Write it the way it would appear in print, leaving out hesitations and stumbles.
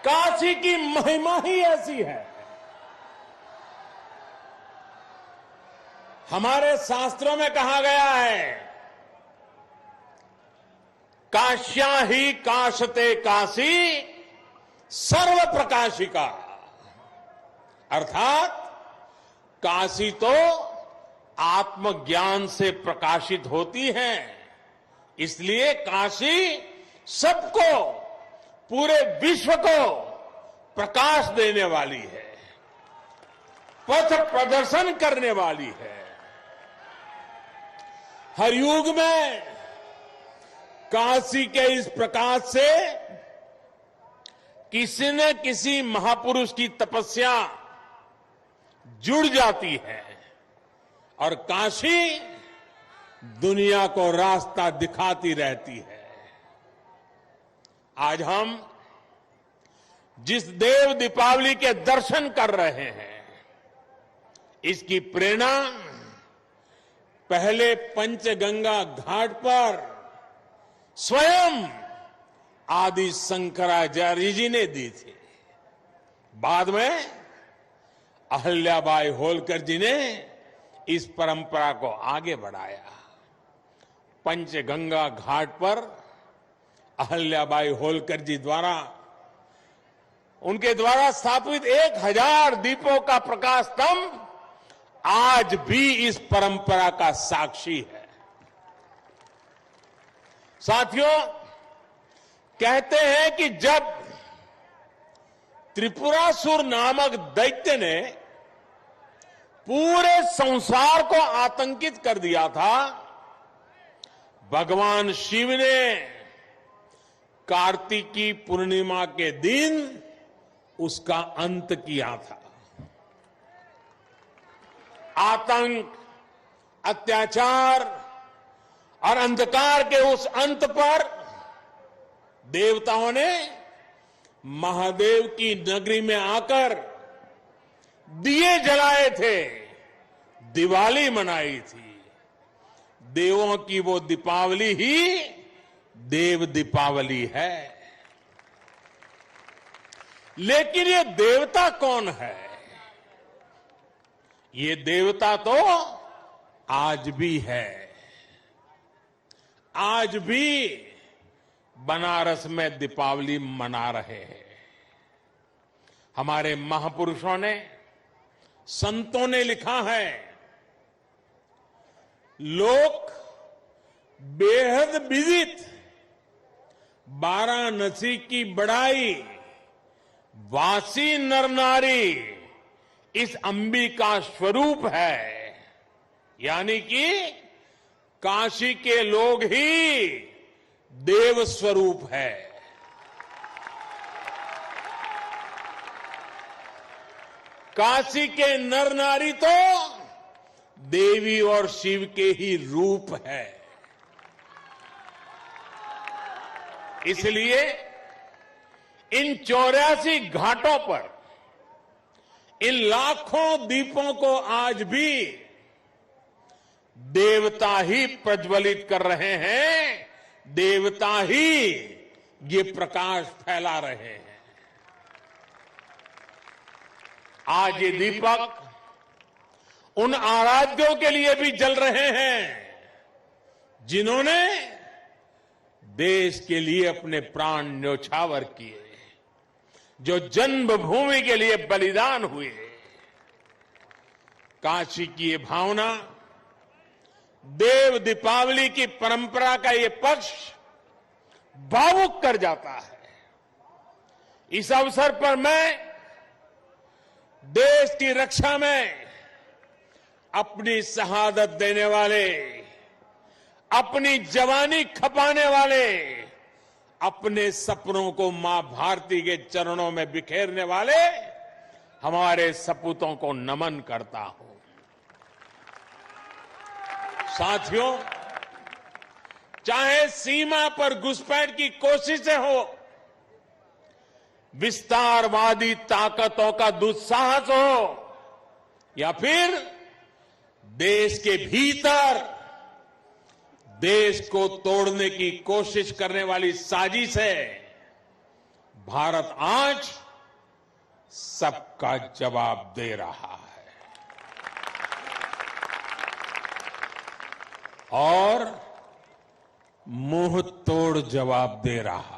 काशी की महिमा ही ऐसी है। हमारे शास्त्रों में कहा गया है, काश्या ही काशते काशी सर्व प्रकाशिका, अर्थात काशी तो आत्मज्ञान से प्रकाशित होती है, इसलिए काशी सबको, पूरे विश्व को प्रकाश देने वाली है, पथ प्रदर्शन करने वाली है। हर युग में काशी के इस प्रकाश से किसी न किसी महापुरुष की तपस्या जुड़ जाती है और काशी दुनिया को रास्ता दिखाती रहती है। आज हम जिस देव दीपावली के दर्शन कर रहे हैं, इसकी प्रेरणा पहले पंचगंगा घाट पर स्वयं आदि शंकराचार्य जी ने दी थी। बाद में अहल्याबाई होलकर जी ने इस परंपरा को आगे बढ़ाया। पंचगंगा घाट पर अहल्याबाई होलकर जी द्वारा, उनके द्वारा स्थापित 1000 दीपों का प्रकाश स्तंभ आज भी इस परंपरा का साक्षी है। साथियों, कहते हैं कि जब त्रिपुरासुर नामक दैत्य ने पूरे संसार को आतंकित कर दिया था, भगवान शिव ने कार्तिकी पूर्णिमा के दिन उसका अंत किया था। आतंक, अत्याचार और अंधकार के उस अंत पर देवताओं ने महादेव की नगरी में आकर दिए जलाए थे, दिवाली मनाई थी। देवों की वो दीपावली ही देव दीपावली है। लेकिन ये देवता कौन है? ये देवता तो आज भी है। आज भी बनारस में दीपावली मना रहे हैं। हमारे महापुरुषों ने, संतों ने लिखा है, लोक बेहद विदित वाराणसी की बड़ाई, वासी नर नारी इस अंबिका स्वरूप है। यानी कि काशी के लोग ही देव स्वरूप है। काशी के नर नारी तो देवी और शिव के ही रूप है। इसलिए इन 84 घाटों पर इन लाखों दीपों को आज भी देवता ही प्रज्वलित कर रहे हैं, देवता ही ये प्रकाश फैला रहे हैं। आज ये दीपक उन आराध्यों के लिए भी जल रहे हैं जिन्होंने देश के लिए अपने प्राण न्योछावर किए, जो जन्मभूमि के लिए बलिदान हुए। काशी की ये भावना, देव दीपावली की परंपरा का ये पक्ष भावुक कर जाता है। इस अवसर पर मैं देश की रक्षा में अपनी शहादत देने वाले, अपनी जवानी खपाने वाले, अपने सपनों को मां भारती के चरणों में बिखेरने वाले हमारे सपूतों को नमन करता हूं। साथियों, चाहे सीमा पर घुसपैठ की कोशिशें हो, विस्तारवादी ताकतों का दुस्साहस हो, या फिर देश के भीतर देश को तोड़ने की कोशिश करने वाली साजिश है, भारत आज सबका जवाब दे रहा है और मुंह तोड़ जवाब दे रहा है।